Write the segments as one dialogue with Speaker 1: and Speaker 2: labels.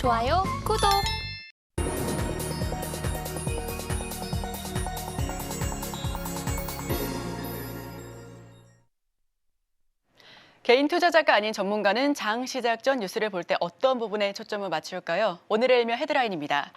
Speaker 1: 좋아요, 구독.
Speaker 2: 개인 투자자가 아닌 전문가는 장 시작 전 뉴스를 볼 때 어떤 부분에 초점을 맞출까요? 오늘의 일면 헤드라인입니다.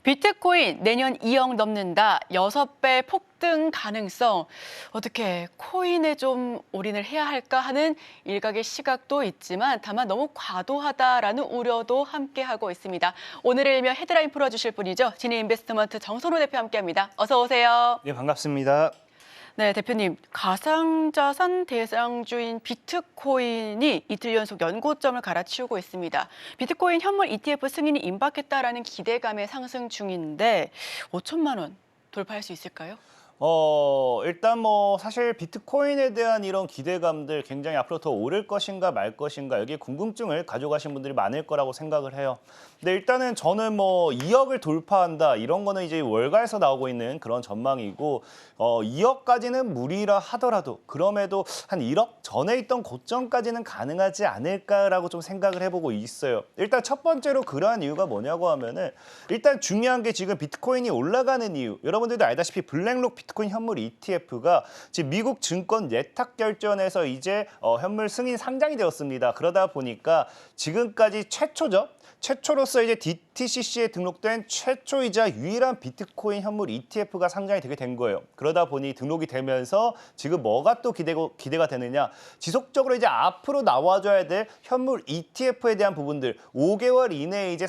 Speaker 2: 비트코인 내년 2억 넘는다. 6배 폭등 가능성. 어떻게 코인에 좀 올인을 해야 할까 하는 일각의 시각도 있지만 다만 너무 과도하다라는 우려도 함께하고 있습니다. 오늘의 일면 헤드라인 풀어주실 분이죠. 진해인베스트먼트 정선호 대표 함께합니다. 어서 오세요.
Speaker 3: 네, 반갑습니다.
Speaker 2: 네, 대표님. 가상자산 대장주인 비트코인이 이틀 연속 연고점을 갈아치우고 있습니다. 비트코인 현물 ETF 승인이 임박했다라는 기대감에 상승 중인데 5천만 원 돌파할 수 있을까요?
Speaker 3: 일단 사실 비트코인에 대한 이런 기대감들 굉장히 앞으로 더 오를 것인가 말 것인가 여기에 궁금증을 가져가신 분들이 많을 거라고 생각을 해요. 근데 일단은 저는 2억을 돌파한다 이런 거는 이제 월가에서 나오고 있는 그런 전망이고 2억까지는 무리라 하더라도 그럼에도 한 1억 전에 있던 고점까지는 가능하지 않을까라고 좀 생각을 해보고 있어요. 일단 첫 번째로 그러한 이유가 뭐냐고 하면은 일단 중요한 게 지금 비트코인이 올라가는 이유. 여러분들도 알다시피 블랙록 비트코인 현물 ETF가 지금 미국 증권 예탁결제원에서 이제 현물 승인 상장이 되었습니다. 그러다 보니까 지금까지 최초로서 이제 DTCC에 등록된 최초이자 유일한 비트코인 현물 ETF가 상장이 되게 된 거예요. 그러다 보니 등록이 되면서 지금 뭐가 또 기대가 되느냐. 지속적으로 이제 앞으로 나와줘야 될 현물 ETF에 대한 부분들 5개월 이내에 이제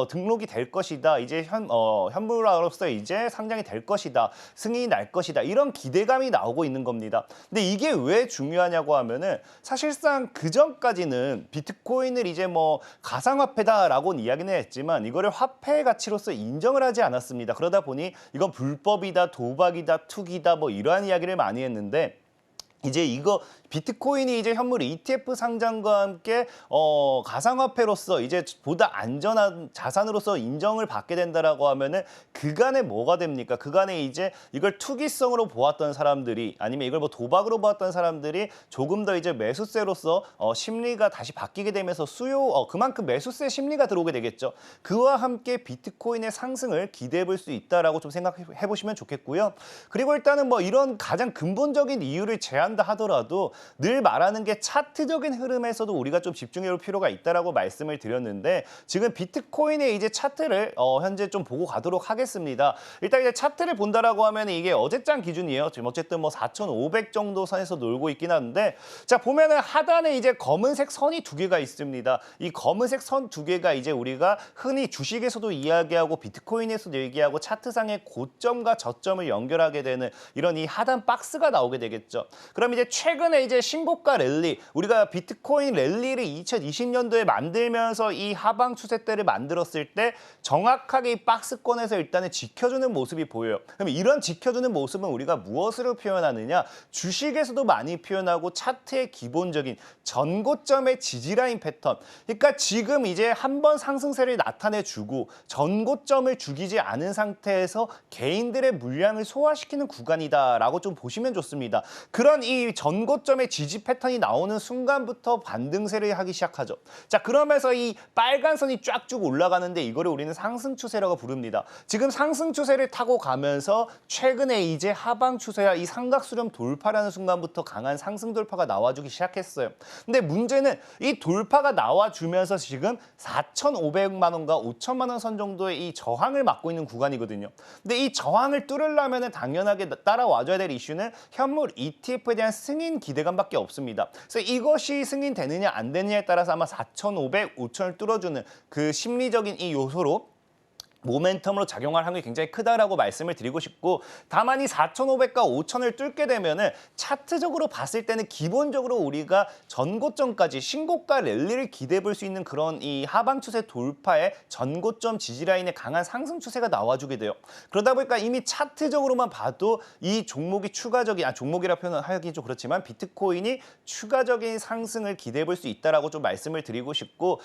Speaker 3: 등록이 될 것이다. 이제 현물화로서 이제 상장이 될 것이다. 승인이 날 것이다. 이런 기대감이 나오고 있는 겁니다. 근데 이게 왜 중요하냐고 하면은 사실상 그전까지는 비트코인을 이제 가상화폐다라고는 이야기는 했지만 이거를 화폐의 가치로서 인정을 하지 않았습니다. 그러다 보니 이건 불법이다, 도박이다, 투기다 이러한 이야기를 많이 했는데 이제 이거 비트코인이 이제 현물 ETF 상장과 함께 가상화폐로서 이제 보다 안전한 자산으로서 인정을 받게 된다라고 하면은 그간에 뭐가 됩니까? 그간에 이제 이걸 투기성으로 보았던 사람들이 아니면 이걸 도박으로 보았던 사람들이 조금 더 이제 매수세로서 심리가 다시 바뀌게 되면서 그만큼 매수세 심리가 들어오게 되겠죠. 그와 함께 비트코인의 상승을 기대해 볼 수 있다라고 좀 생각해 보시면 좋겠고요. 그리고 일단은 이런 가장 근본적인 이유를 제한다 하더라도 늘 말하는 게 차트적인 흐름에서도 우리가 좀 집중해 볼 필요가 있다라고 말씀을 드렸는데 지금 비트코인의 이제 차트를 현재 좀 보고 가도록 하겠습니다. 일단 이제 차트를 본다라고 하면 이게 어제장 기준이에요. 지금 어쨌든 4,500 정도 선에서 놀고 있긴 한데 자 보면은 하단에 이제 검은색 선이 두 개가 있습니다. 이 검은색 선 두 개가 이제 우리가 흔히 주식에서도 이야기하고 비트코인에서도 얘기하고 차트상의 고점과 저점을 연결하게 되는 이런 이 하단 박스가 나오게 되겠죠. 그럼 이제 최근에 이제 신고가 랠리, 우리가 비트코인 랠리를 2020년도에 만들면서 이 하방 추세대를 만들었을 때 정확하게 이 박스권에서 일단은 지켜주는 모습이 보여요. 그럼 이런 지켜주는 모습은 우리가 무엇으로 표현하느냐? 주식에서도 많이 표현하고 차트의 기본적인 전고점의 지지라인 패턴. 그러니까 지금 이제 한번 상승세를 나타내주고 전고점을 죽이지 않은 상태에서 개인들의 물량을 소화시키는 구간이다라고 좀 보시면 좋습니다. 그런 이 전고점의 지지 패턴이 나오는 순간부터 반등세를 하기 시작하죠. 자, 그러면서 이 빨간 선이 쫙쭉 올라가는데 이거를 우리는 상승 추세라고 부릅니다. 지금 상승 추세를 타고 가면서 최근에 이제 하방 추세와 이 삼각수렴 돌파라는 순간부터 강한 상승 돌파가 나와주기 시작했어요. 근데 문제는 이 돌파가 나와주면서 지금 4,500만 원과 5천만 원 선 정도의 이 저항을 맞고 있는 구간이거든요. 근데 이 저항을 뚫으려면 당연하게 따라와줘야 될 이슈는 현물 ETF에 대한 승인 기대감밖에 없습니다. 그래서 이것이 승인되느냐 안 되느냐에 따라서 아마 4,500, 5,000을 뚫어주는 그 심리적인 이 요소로 모멘텀으로 작용할 확률이 굉장히 크다라고 말씀을 드리고 싶고 다만 이 4,500과 5,000을 뚫게 되면은 차트적으로 봤을 때는 기본적으로 우리가 전고점까지 신고가 랠리를 기대해 볼 수 있는 그런 이 하방 추세 돌파의 전고점 지지라인의 강한 상승 추세가 나와주게 돼요. 그러다 보니까 이미 차트적으로만 봐도 이 종목이 종목이라 표현하기 좀 그렇지만 비트코인이 추가적인 상승을 기대해 볼 수 있다라고 좀 말씀을 드리고 싶고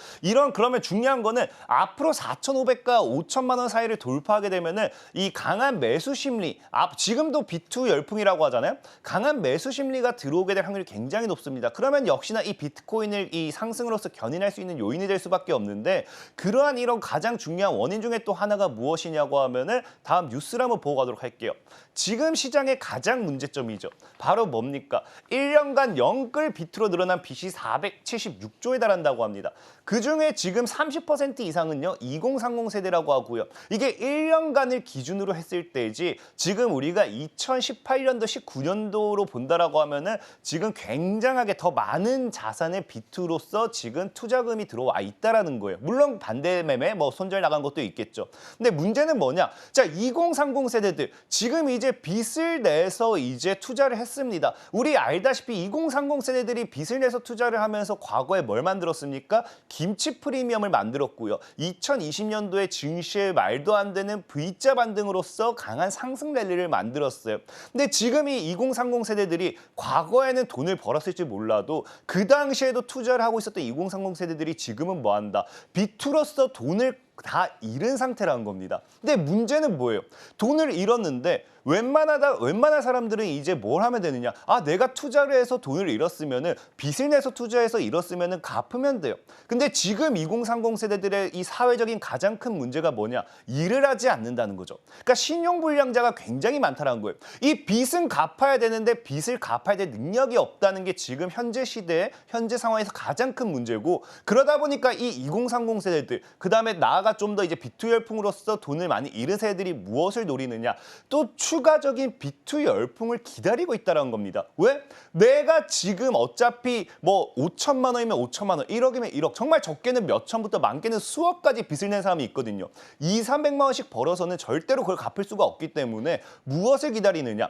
Speaker 3: 그러면 중요한 거는 앞으로 4,500과 5,000만 4천만 원 사이를 돌파하게 되면은 이 강한 매수 심리, 지금도 비투 열풍이라고 하잖아요. 강한 매수 심리가 들어오게 될 확률이 굉장히 높습니다. 그러면 역시나 이 비트코인을 이 상승으로서 견인할 수 있는 요인이 될 수밖에 없는데, 그러한 이런 가장 중요한 원인 중에 또 하나가 무엇이냐고 하면은 다음 뉴스를 한번 보고 가도록 할게요. 지금 시장의 가장 문제점이죠. 바로 뭡니까? 1년간 영끌 비트로 늘어난 빚이 476조에 달한다고 합니다. 그중에 지금 30% 이상은요 2030 세대라고 하고요. 이게 1년간을 기준으로 했을 때지, 지금 우리가 2018년도, 19년도로 본다라고 하면은 지금 굉장하게 더 많은 자산의 비트로서 지금 투자금이 들어와 있다라는 거예요. 물론 반대 매매, 손절 나간 것도 있겠죠. 근데 문제는 뭐냐? 자, 2030 세대들 지금 이제 빚을 내서 이제 투자를 했습니다. 우리 알다시피 2030 세대들이 빚을 내서 투자를 하면서 과거에 뭘 만들었습니까? 김치 프리미엄을 만들었고요. 2020년도에 증시에 말도 안 되는 V자 반등으로서 강한 상승 랠리를 만들었어요. 근데 지금 이 2030 세대들이 과거에는 돈을 벌었을지 몰라도 그 당시에도 투자를 하고 있었던 2030 세대들이 지금은 뭐한다? 비투로서 돈을 다 잃은 상태라는 겁니다. 근데 문제는 뭐예요? 돈을 잃었는데 웬만한 사람들은 이제 뭘 하면 되느냐? 내가 투자를 해서 돈을 잃었으면은, 빚을 내서 투자해서 잃었으면은 갚으면 돼요. 근데 지금 2030 세대들의 이 사회적인 가장 큰 문제가 뭐냐? 일을 하지 않는다는 거죠. 그러니까 신용불량자가 굉장히 많다는 거예요. 이 빚은 갚아야 되는데 빚을 갚아야 될 능력이 없다는 게 지금 현재 시대에, 현재 상황에서 가장 큰 문제고, 그러다 보니까 이 2030 세대들, 그다음에 나아가 좀 더 이제 비투 열풍으로서 돈을 많이 잃은 세대들이 무엇을 노리느냐? 또 추가적인 비투 열풍을 기다리고 있다는 겁니다. 왜? 내가 지금 어차피 5천만 원이면 5천만 원, 1억이면 1억, 정말 적게는 몇 천부터 많게는 수억까지 빚을 낸 사람이 있거든요. 200~300만 원씩 벌어서는 절대로 그걸 갚을 수가 없기 때문에 무엇을 기다리느냐?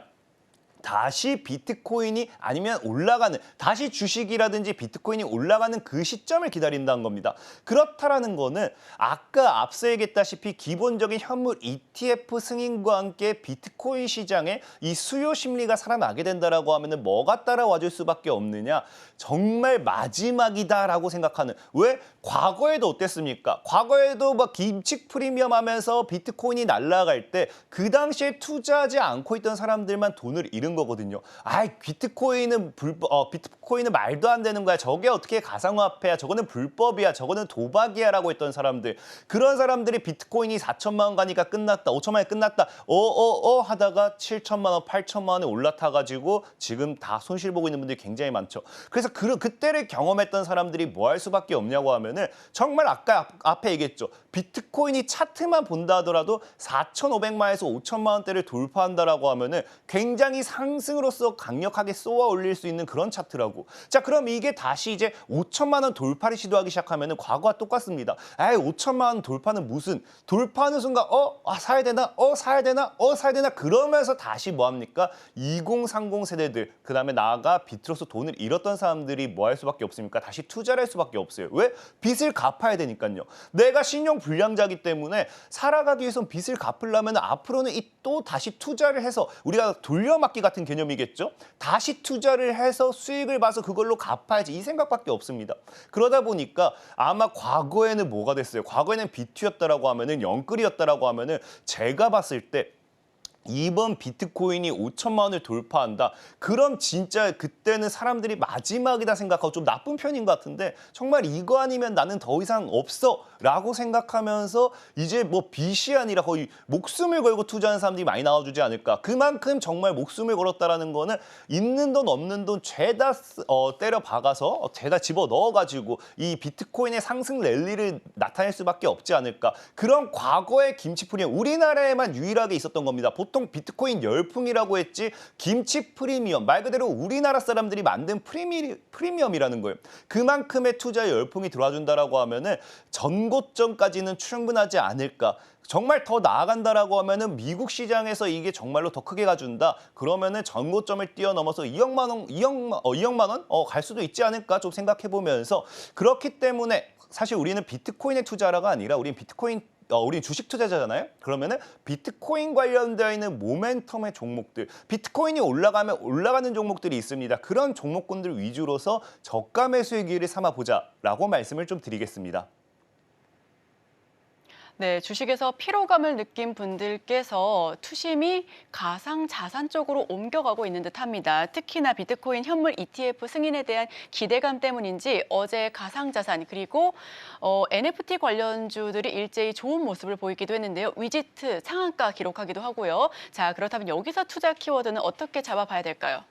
Speaker 3: 다시 비트코인이 아니면 올라가는, 다시 주식이라든지 비트코인이 올라가는 그 시점을 기다린다는 겁니다. 그렇다라는 거는 아까 앞서 얘기했다시피 기본적인 현물 ETF 승인과 함께 비트코인 시장에 이 수요 심리가 살아나게 된다라고 하면은 뭐가 따라와 줄 수밖에 없느냐? 정말 마지막이다라고 생각하는. 왜? 과거에도 어땠습니까? 과거에도 김치 프리미엄 하면서 비트코인이 날아갈 때 그 당시에 투자하지 않고 있던 사람들만 돈을 잃은 거거든요. 비트코인은 비트코인은 말도 안 되는 거야. 저게 어떻게 가상화폐야? 저거는 불법이야. 저거는 도박이야라고 했던 사람들. 그런 사람들이 비트코인이 4천만 원 가니까 끝났다. 5천만 원에 끝났다. 하다가 7천만 원, 8천만 원에 올라타 가지고 지금 다 손실 보고 있는 분들이 굉장히 많죠. 그래서 그때를 경험했던 사람들이 뭐 할 수밖에 없냐고 하면은, 정말 아까 앞에 얘기했죠. 비트코인이 차트만 본다 하더라도 4,500만 원에서 5천만 원대를 돌파한다라고 하면은 굉장히 상승으로서 강력하게 쏘아 올릴 수 있는 그런 차트라고. 자, 그럼 이게 다시 이제 5천만 원 돌파를 시도하기 시작하면은 과거와 똑같습니다. 5천만 원 돌파는 무슨, 돌파하는 순간 사야 되나? 사야 되나? 사야 되나? 그러면서 다시 뭐 합니까? 2030 세대들, 그다음에 나아가 비트로서 돈을 잃었던 사람들이 뭐 할 수밖에 없습니까? 다시 투자를 할 수밖에 없어요. 왜? 빚을 갚아야 되니까요. 내가 신용 불량자이기 때문에 살아가기 위해선 빚을 갚으려면 앞으로는 또 다시 투자를 해서, 우리가 돌려막기 같은 개념이겠죠? 다시 투자를 해서 수익을 봐서 그걸로 갚아야지, 이 생각밖에 없습니다. 그러다 보니까 아마 과거에는 뭐가 됐어요? 과거에는 비투였다라고 하면은, 영끌이었다라고 하면은, 제가 봤을 때 이번 비트코인이 5천만 원을 돌파한다. 그럼 진짜 그때는 사람들이 마지막이다 생각하고, 좀 나쁜 편인 것 같은데, 정말 이거 아니면 나는 더 이상 없어 라고 생각하면서 이제 빚이 아니라 거의 목숨을 걸고 투자하는 사람들이 많이 나와주지 않을까. 그만큼 정말 목숨을 걸었다라는 거는 있는 돈 없는 돈 죄다 때려 박아서 죄다 집어 넣어가지고 이 비트코인의 상승 랠리를 나타낼 수밖에 없지 않을까. 그런 과거의 김치 프리미엄, 우리나라에만 유일하게 있었던 겁니다. 보통 비트코인 열풍이라고 했지, 김치 프리미엄, 말 그대로 우리나라 사람들이 만든 프리미엄이라는 거예요. 그만큼의 투자 열풍이 들어와준다라고 하면은 전고점까지는 충분하지 않을까. 정말 더 나아간다라고 하면은 미국 시장에서 이게 정말로 더 크게 가준다. 그러면은 전고점을 뛰어넘어서 2억만 원 갈 수도 있지 않을까 좀 생각해 보면서, 그렇기 때문에 사실 우리는 비트코인에 투자라가 아니라 우린 우리 주식 투자자잖아요. 그러면은 비트코인 관련되어 있는 모멘텀의 종목들, 비트코인이 올라가면 올라가는 종목들이 있습니다. 그런 종목군들 위주로서 저가 매수의 기회를 삼아보자라고 말씀을 좀 드리겠습니다.
Speaker 2: 네, 주식에서 피로감을 느낀 분들께서 투심이 가상자산 쪽으로 옮겨가고 있는 듯합니다. 특히나 비트코인 현물 ETF 승인에 대한 기대감 때문인지 어제 가상자산 그리고 NFT 관련주들이 일제히 좋은 모습을 보이기도 했는데요. 위지트 상한가 기록하기도 하고요. 자, 그렇다면 여기서 투자 키워드는 어떻게 잡아봐야 될까요?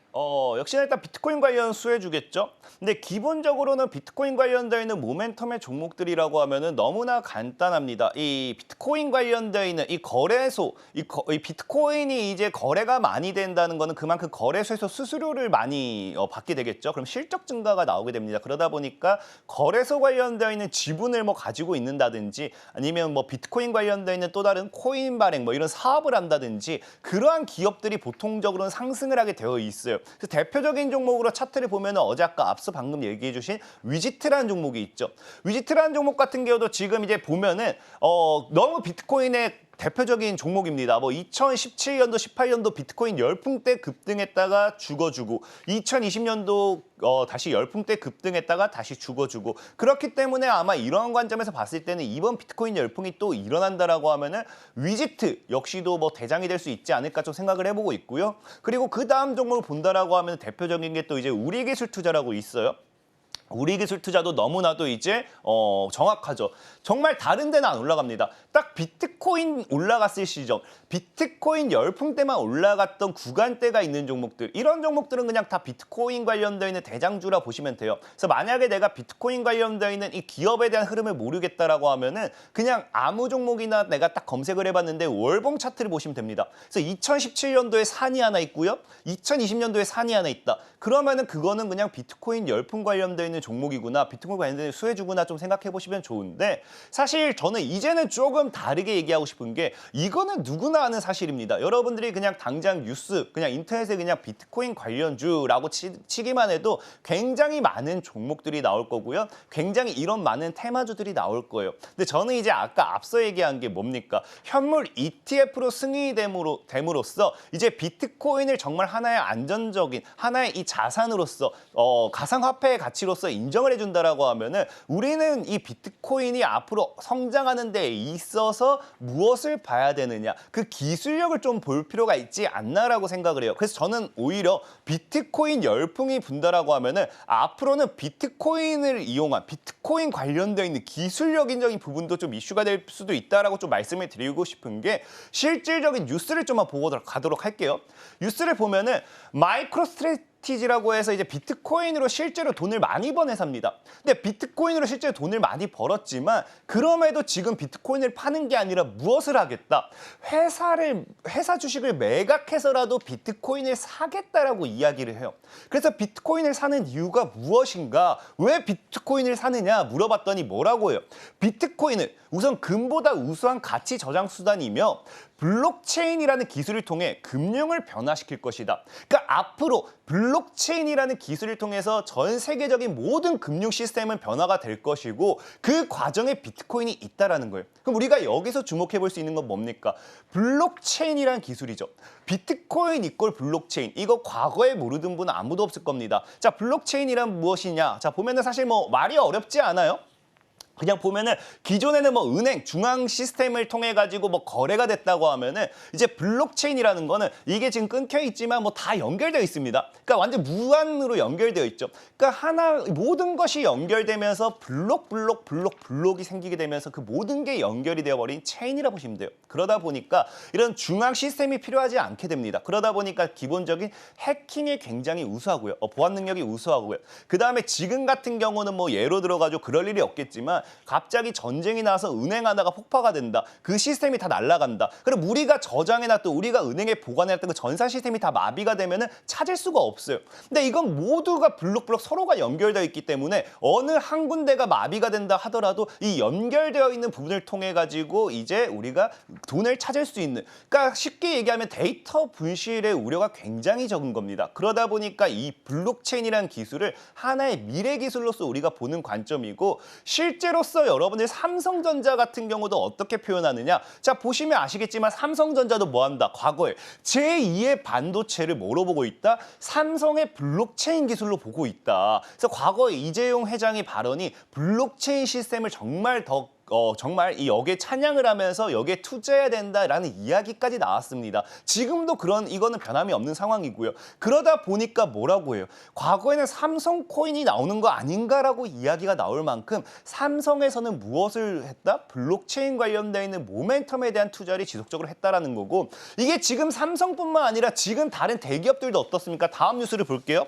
Speaker 3: 역시나 일단 비트코인 관련 수혜주겠죠. 근데 기본적으로는 비트코인 관련되어 있는 모멘텀의 종목들이라고 하면은 너무나 간단합니다. 이 비트코인 관련되어 있는 이 거래소, 이 비트코인이 이제 거래가 많이 된다는 거는 그만큼 거래소에서 수수료를 많이 받게 되겠죠. 그럼 실적 증가가 나오게 됩니다. 그러다 보니까 거래소 관련되어 있는 지분을 뭐 가지고 있는다든지 아니면 뭐 비트코인 관련되어 있는 또 다른 코인 발행 뭐 이런 사업을 한다든지 그러한 기업들이 보통적으로는 상승을 하게 되어 있어요. 그래서 대표적인 종목으로 차트를 보면 어제 아까 앞서 방금 얘기해 주신 위지트라는 종목이 있죠. 위지트라는 종목 같은 경우도 지금 이제 보면은 너무 비트코인의 대표적인 종목입니다. 뭐 2017년도, 18년도 비트코인 열풍 때 급등했다가 죽어주고 2020년도 다시 열풍 때 급등했다가 다시 죽어주고 그렇기 때문에 아마 이런 관점에서 봤을 때는 이번 비트코인 열풍이 또 일어난다라고 하면은 위지트 역시도 뭐 대장이 될 수 있지 않을까 좀 생각을 해보고 있고요. 그리고 그 다음 종목을 본다라고 하면 대표적인 게 또 이제 우리기술투자라고 있어요. 우리기술투자도 너무나도 이제 정확하죠. 정말 다른 데는 안 올라갑니다. 딱 비트코인 올라갔을 시점, 비트코인 열풍 때만 올라갔던 구간대가 있는 종목들, 이런 종목들은 그냥 다 비트코인 관련되어 있는 대장주라 보시면 돼요. 그래서 만약에 내가 비트코인 관련되어 있는 이 기업에 대한 흐름을 모르겠다라고 하면은 그냥 아무 종목이나 내가 딱 검색을 해봤는데 월봉 차트를 보시면 됩니다. 그래서 2017년도에 산이 하나 있고요. 2020년도에 산이 하나 있다. 그러면은 그거는 그냥 비트코인 열풍 관련되어 있는 종목이구나, 비트코인 관련된 수혜주구나 좀 생각해 보시면 좋은데 사실 저는 이제는 조금 다르게 얘기하고 싶은 게 이거는 누구나 아는 사실입니다. 여러분들이 그냥 당장 뉴스, 그냥 인터넷에 그냥 비트코인 관련주라고 치기만 해도 굉장히 많은 종목들이 나올 거고요. 굉장히 이런 많은 테마주들이 나올 거예요. 근데 저는 이제 아까 앞서 얘기한 게 뭡니까? 현물 ETF로 승인이 됨으로써 이제 비트코인을 정말 하나의 안전적인 하나의 이 자산으로서 가상화폐의 가치로서 인정을 해준다라고 하면은 우리는 이 비트코인이 앞으로 성장하는 데 있어서 무엇을 봐야 되느냐, 그 기술력을 좀 볼 필요가 있지 않나라고 생각을 해요. 그래서 저는 오히려 비트코인 열풍이 분다라고 하면은 앞으로는 비트코인을 이용한 비트코인 관련되어 있는 기술력인 부분도 좀 이슈가 될 수도 있다라고 좀 말씀을 드리고 싶은 게 실질적인 뉴스를 좀만 보고 가도록 할게요. 뉴스를 보면은 마이크로스트래티지라고 해서 이제 비트코인으로 실제로 돈을 많이 번 회사입니다. 근데 비트코인으로 실제로 돈을 많이 벌었지만 그럼에도 지금 비트코인을 파는 게 아니라 무엇을 하겠다? 회사 주식을 매각해서라도 비트코인을 사겠다라고 이야기를 해요. 그래서 비트코인을 사는 이유가 무엇인가? 왜 비트코인을 사느냐 물어봤더니 뭐라고 해요? 비트코인은 우선 금보다 우수한 가치 저장 수단이며 블록체인이라는 기술을 통해 금융을 변화시킬 것이다. 그러니까 앞으로 블록체인이라는 기술을 통해서 전 세계적인 모든 금융 시스템은 변화가 될 것이고 그 과정에 비트코인이 있다라는 거예요. 그럼 우리가 여기서 주목해 볼 수 있는 건 뭡니까? 블록체인이라는 기술이죠. 비트코인 이꼴 블록체인. 이거 과거에 모르던 분은 아무도 없을 겁니다. 자, 블록체인이란 무엇이냐? 자, 보면은 사실 뭐 말이 어렵지 않아요. 그냥 보면은 기존에는 뭐 은행 중앙 시스템을 통해 가지고 뭐 거래가 됐다고 하면은 이제 블록체인이라는 거는 이게 지금 끊겨 있지만 뭐 다 연결되어 있습니다. 그러니까 완전 무한으로 연결되어 있죠. 그러니까 모든 것이 연결되면서 블록이 생기게 되면서 그 모든 게 연결이 되어 버린 체인이라 보시면 돼요. 그러다 보니까 이런 중앙 시스템이 필요하지 않게 됩니다. 그러다 보니까 기본적인 해킹이 굉장히 우수하고요. 보안 능력이 우수하고요. 그다음에 지금 같은 경우는 뭐 예로 들어 가지고 그럴 일이 없겠지만 갑자기 전쟁이 나서 은행 하나가 폭파가 된다. 그 시스템이 다 날아간다. 그럼 우리가 저장해놨던 우리가 은행에 보관해놨던 그 전산 시스템이 다 마비가 되면은 찾을 수가 없어요. 근데 이건 모두가 블록 서로가 연결되어 있기 때문에 어느 한 군데가 마비가 된다 하더라도 이 연결되어 있는 부분을 통해 가지고 이제 우리가 돈을 찾을 수 있는, 그러니까 쉽게 얘기하면 데이터 분실의 우려가 굉장히 적은 겁니다. 그러다 보니까 이 블록체인이라는 기술을 하나의 미래 기술로서 우리가 보는 관점이고 실제로서 여러분들 삼성전자 같은 경우도 어떻게 표현하느냐? 자, 보시면 아시겠지만 삼성전자도 뭐한다? 과거에 제2의 반도체를 뭐로 보고 있다? 삼성의 블록체인 기술로 보고 있다. 그래서 과거에 이재용 회장의 발언이 블록체인 시스템을 정말 더 정말 이 역에 찬양을 하면서 역에 투자해야 된다라는 이야기까지 나왔습니다. 지금도 이거는 변함이 없는 상황이고요. 그러다 보니까 뭐라고 해요? 과거에는 삼성 코인이 나오는 거 아닌가라고 이야기가 나올 만큼 삼성에서는 무엇을 했다? 블록체인 관련되어 있는 모멘텀에 대한 투자를 지속적으로 했다라는 거고, 이게 지금 삼성뿐만 아니라 지금 다른 대기업들도 어떻습니까? 다음 뉴스를 볼게요.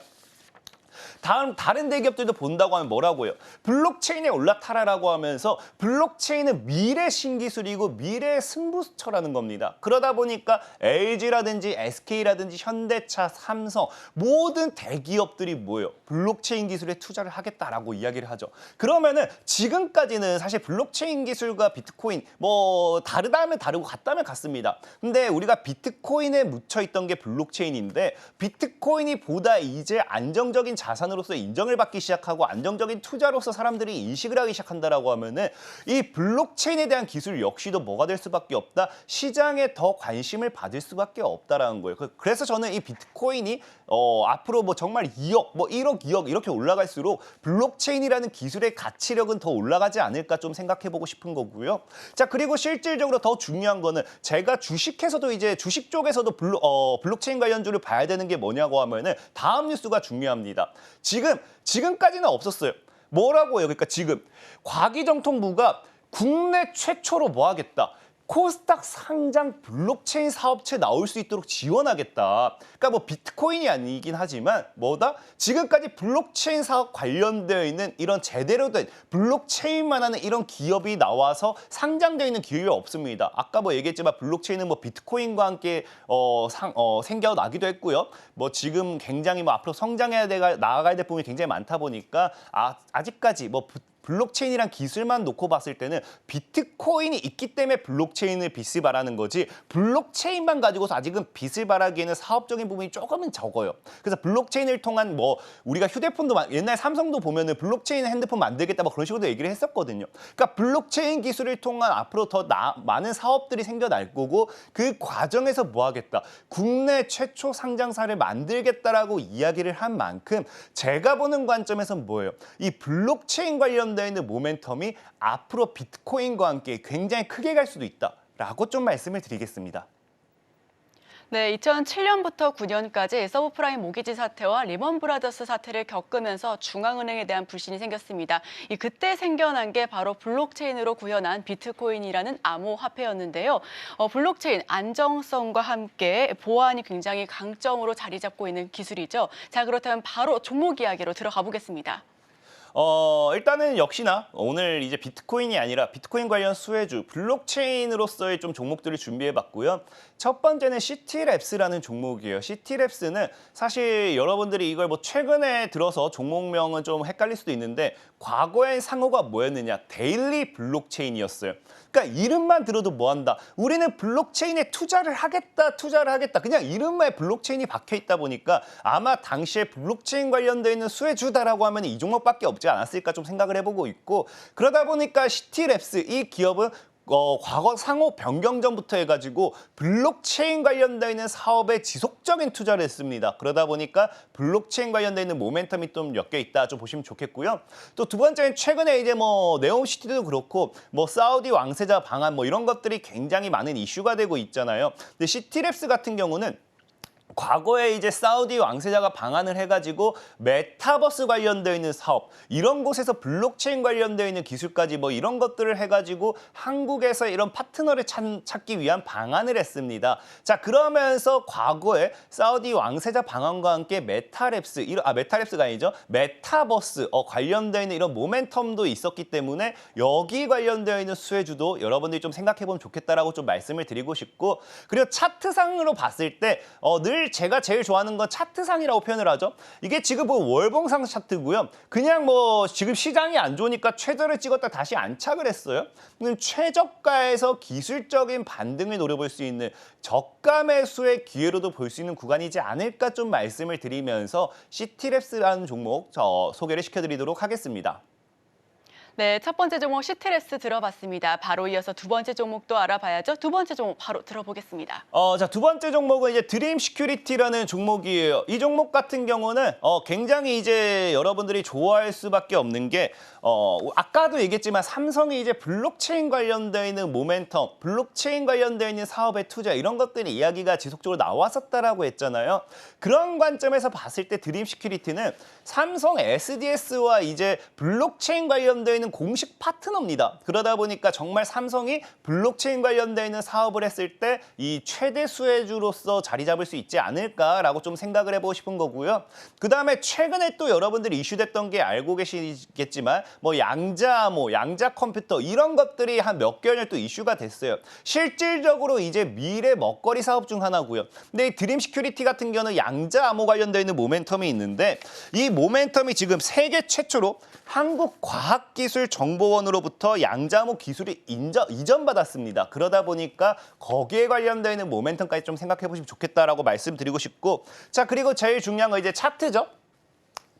Speaker 3: 다른 대기업들도 본다고 하면 뭐라고 해요? 블록체인에 올라타라라고 하면서 블록체인은 미래 신기술이고 미래의 승부처라는 겁니다. 그러다 보니까 LG라든지 SK라든지 현대차, 삼성 모든 대기업들이 뭐예요? 블록체인 기술에 투자를 하겠다라고 이야기를 하죠. 그러면은 지금까지는 사실 블록체인 기술과 비트코인 뭐 다르다면 다르고 같다면 같습니다. 근데 우리가 비트코인에 묻혀있던 게 블록체인인데 비트코인이 보다 이제 안정적인 자산으로서 인정을 받기 시작하고 안정적인 투자로서 사람들이 인식을 하기 시작한다라고 하면은 이 블록체인에 대한 기술 역시도 뭐가 될 수밖에 없다. 시장에 더 관심을 받을 수밖에 없다라는 거예요. 그래서 저는 이 비트코인이 앞으로 뭐 정말 2억, 뭐 1억, 2억 이렇게 올라갈수록 블록체인이라는 기술의 가치력은 더 올라가지 않을까 좀 생각해보고 싶은 거고요. 자, 그리고 실질적으로 더 중요한 거는 제가 주식에서도 이제 주식 쪽에서도 블록체인 관련주를 봐야 되는 게 뭐냐고 하면은 다음 뉴스가 중요합니다. 지금까지는 없었어요. 뭐라고 해요? 그러니까 지금 과기정통부가 국내 최초로 뭐 하겠다? 코스닥 상장 블록체인 사업체 나올 수 있도록 지원하겠다. 그러니까 뭐 비트코인이 아니긴 하지만 뭐다? 지금까지 블록체인 사업 관련되어 있는 이런 제대로 된 블록체인만 하는 이런 기업이 나와서 상장되어 있는 기업이 없습니다. 아까 뭐 얘기했지만 블록체인은 뭐 비트코인과 함께 생겨나기도 했고요. 뭐 지금 굉장히 뭐 앞으로 나아가야 될 부분이 굉장히 많다 보니까 아직까지 뭐 블록체인이란 기술만 놓고 봤을 때는 비트코인이 있기 때문에 블록체인을 빚을 바라는 거지 블록체인만 가지고서 아직은 빚을 바라기에는 사업적인 부분이 조금은 적어요. 그래서 블록체인을 통한 뭐 우리가 휴대폰도 옛날 삼성도 보면은 블록체인 핸드폰 만들겠다 뭐 그런 식으로 얘기를 했었거든요. 그러니까 블록체인 기술을 통한 앞으로 더 많은 사업들이 생겨날 거고 그 과정에서 뭐 하겠다. 국내 최초 상장사를 만들겠다라고 이야기를 한 만큼 제가 보는 관점에서는 뭐예요? 이 블록체인 관련되어 있는 모멘텀이 앞으로 비트코인과 함께 굉장히 크게 갈 수도 있다라고 좀 말씀을 드리겠습니다.
Speaker 2: 네, 2007년부터 9년까지 서브프라임 모기지 사태와 리먼 브라더스 사태를 겪으면서 중앙은행에 대한 불신이 생겼습니다. 그때 생겨난 게 바로 블록체인으로 구현한 비트코인이라는 암호화폐였는데요. 블록체인 안정성과 함께 보안이 굉장히 강점으로 자리 잡고 있는 기술이죠. 자, 그렇다면 바로 종목 이야기로 들어가 보겠습니다.
Speaker 3: 일단은 역시나 오늘 이제 비트코인이 아니라 비트코인 관련 수혜주, 블록체인으로서의 좀 종목들을 준비해봤고요. 첫 번째는 시티랩스라는 종목이에요. 시티랩스는 사실 여러분들이 이걸 뭐 최근에 들어서 종목명은 좀 헷갈릴 수도 있는데 과거의 상호가 뭐였느냐? 데일리 블록체인이었어요. 그러니까 이름만 들어도 뭐한다? 우리는 블록체인에 투자를 하겠다. 그냥 이름만 블록체인이 박혀있다 보니까 아마 당시에 블록체인 관련되어 있는 수혜주다라고 하면 이 종목밖에 없지 않았을까 좀 생각을 해보고 있고 그러다 보니까 시티랩스 이 기업은 과거 상호 변경 전부터 해가지고 블록체인 관련되어 있는 사업에 지속적인 투자를 했습니다. 그러다 보니까 블록체인 관련되어 있는 모멘텀이 좀 엮여 있다 좀 보시면 좋겠고요. 또 두 번째는 최근에 이제 뭐 네옴시티도 그렇고 뭐 사우디 왕세자 방한 뭐 이런 것들이 굉장히 많은 이슈가 되고 있잖아요. 근데 시티랩스 같은 경우는 과거에 이제 사우디 왕세자가 방한을 해가지고 메타버스 관련되어 있는 사업 이런 곳에서 블록체인 관련되어 있는 기술까지 뭐 이런 것들을 해가지고 한국에서 이런 파트너를 찾기 위한 방안을 했습니다. 자, 그러면서 과거에 사우디 왕세자 방한과 함께 메타랩스가 아니죠. 메타버스 관련되어 있는 이런 모멘텀도 있었기 때문에 여기 관련되어 있는 수혜주도 여러분들이 좀 생각해보면 좋겠다라고 좀 말씀을 드리고 싶고 그리고 차트상으로 봤을 때 늘 제가 제일 좋아하는 건 차트상이라고 표현을 하죠. 이게 지금 뭐 월봉상 차트고요. 그냥 뭐 지금 시장이 안 좋으니까 최저를 찍었다 다시 안착을 했어요. 최저가에서 기술적인 반등을 노려볼 수 있는 저가 매수의 기회로도 볼 수 있는 구간이지 않을까 좀 말씀을 드리면서 시티랩스라는 종목 소개를 시켜드리도록 하겠습니다.
Speaker 2: 네, 첫 번째 종목 시트레스 들어봤습니다. 바로 이어서 두 번째 종목도 알아봐야죠. 두 번째 종목 바로 들어보겠습니다.
Speaker 3: 자, 두 번째 종목은 이제 드림 시큐리티라는 종목이에요. 이 종목 같은 경우는 굉장히 이제 여러분들이 좋아할 수밖에 없는 게 아까도 얘기했지만 삼성이 이제 블록체인 관련되어 있는 모멘텀, 블록체인 관련되어 있는 사업의 투자 이런 것들이 이야기가 지속적으로 나왔었다라고 했잖아요. 그런 관점에서 봤을 때 드림 시큐리티는 삼성 SDS와 이제 블록체인 관련되어 있는 공식 파트너입니다. 그러다 보니까 정말 삼성이 블록체인 관련되어 있는 사업을 했을 때 이 최대 수혜주로서 자리 잡을 수 있지 않을까라고 좀 생각을 해보고 싶은 거고요. 그다음에 최근에 또 여러분들이 이슈됐던 게 알고 계시겠지만 뭐 양자 컴퓨터 이런 것들이 한 몇 개월 또 이슈가 됐어요. 실질적으로 이제 미래 먹거리 사업 중 하나고요. 근데 이 드림 시큐리티 같은 경우는 양자 암호 관련되어 있는 모멘텀이 있는데 이 모멘텀이 지금 세계 최초로 한국과학기술정보원으로부터 양자암호 기술이 이전받았습니다. 그러다 보니까 거기에 관련되어 있는 모멘텀까지 좀 생각해 보시면 좋겠다라고 말씀드리고 싶고, 자, 그리고 제일 중요한 거 이제 차트죠.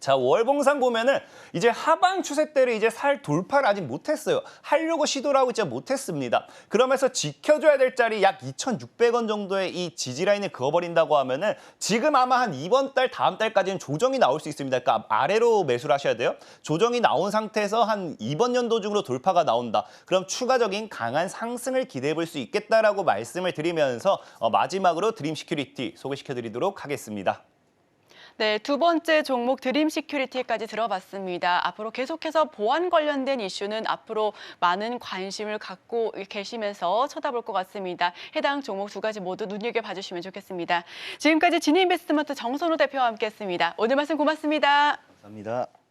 Speaker 3: 자, 월봉상 보면은 이제 하방 추세대를 이제 살 돌파를 아직 못했어요. 하려고 시도를 하고 있지 못했습니다. 그러면서 지켜줘야 될 자리 약 2,600원 정도의 이 지지라인을 그어버린다고 하면은 지금 아마 한 이번 달, 다음 달까지는 조정이 나올 수 있습니다. 그러니까 아래로 매수를 하셔야 돼요. 조정이 나온 상태에서 한 이번 연도 중으로 돌파가 나온다. 그럼 추가적인 강한 상승을 기대해 볼 수 있겠다라고 말씀을 드리면서 마지막으로 드림 시큐리티 소개시켜드리도록 하겠습니다.
Speaker 2: 네, 두 번째 종목 드림 시큐리티까지 들어봤습니다. 앞으로 계속해서 보안 관련된 이슈는 앞으로 많은 관심을 갖고 계시면서 쳐다볼 것 같습니다. 해당 종목 두 가지 모두 눈여겨봐 주시면 좋겠습니다. 지금까지 진인베스트먼트 정선우 대표와 함께했습니다. 오늘 말씀 고맙습니다.
Speaker 3: 감사합니다.